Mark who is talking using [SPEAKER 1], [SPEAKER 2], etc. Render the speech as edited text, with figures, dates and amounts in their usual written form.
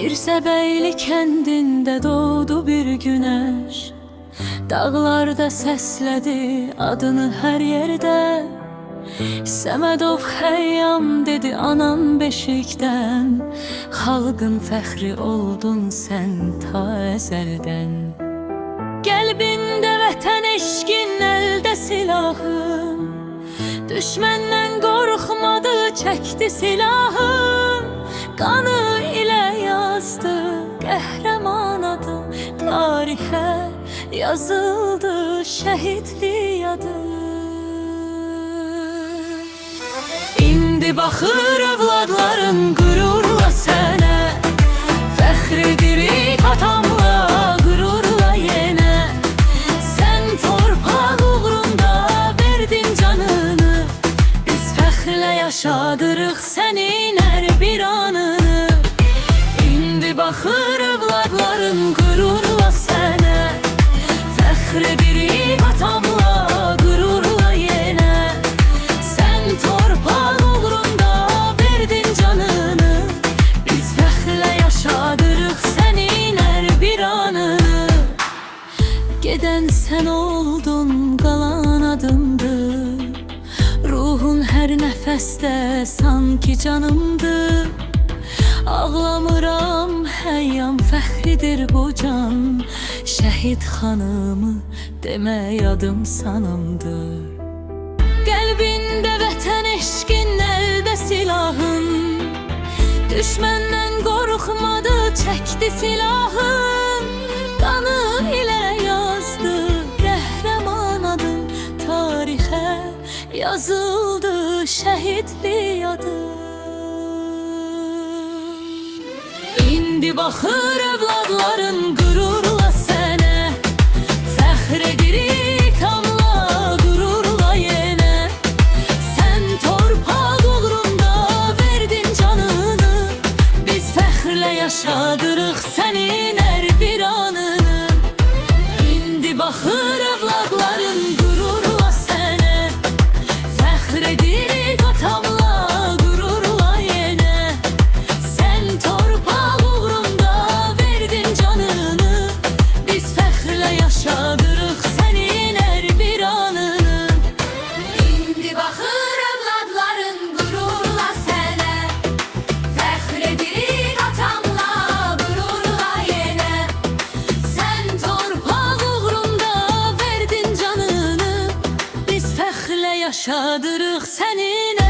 [SPEAKER 1] Mirzəbəyli kəndində doğdu bir günəş, dağlarda səslədi adını hər yerdə. Səmədov Xəyyam dedi anan beşikdən, xalqın fəxri oldun sən ta əzəldən. Qəlbində vətən eşqin, əldə silahın, düşməndən qorxmadı, çəkdi silahın. Qanı ilə yazdı qəhrəman adım, tarixə yazıldı şəhidlik adı. İndi baxır övladların qürurla sənə, fəxr edirik atamla, qürurla yenə. Sən torpaq uğrunda verdin canını, biz fəxrlə yaşadırıq sənin hər bir anını. İndi baxır övladların qürurla sənə, fəxr edirik atamla, qürurla yenə. Sən torpaq uğrunda verdin canını, biz fəxrlə yaşadırıq sənin hər bir anını. Gedən sən oldun, qalan adımdır, ruhun hər nəfəsdə sanki canımdır. Ağlamıram Həyyam, fəxridir bu can, şəhid xanımı demək adım sanımdır. Qəlbində vətən eşqin, əldə silahın, düşməndən qorxmadı, çəkdi silahın. Qanı ilə yazdı qəhrəman adım, tarixə yazıldı şəhidlik adı. İndi baxır övladların qürurla sənə, fəxr edirik tamla, qürurla yenə. Sən torpaq uğrunda verdin canını, biz fəxrlə yaşadırıq sənin hər bir anını. İndi baxır övladların qürurla sənə, fəxr edirik atamla, qürurla yenə. Sən torpaq uğrunda verdin canını, biz fəxrlə yaşadırıq sənin hər bir anını.
[SPEAKER 2] İndi baxır övladların qürurla sənə, fəxr edirik atamla, qürurla yenə.
[SPEAKER 1] Sən torpaq uğrunda verdin canını, biz fəxrlə yaşadırıq sənin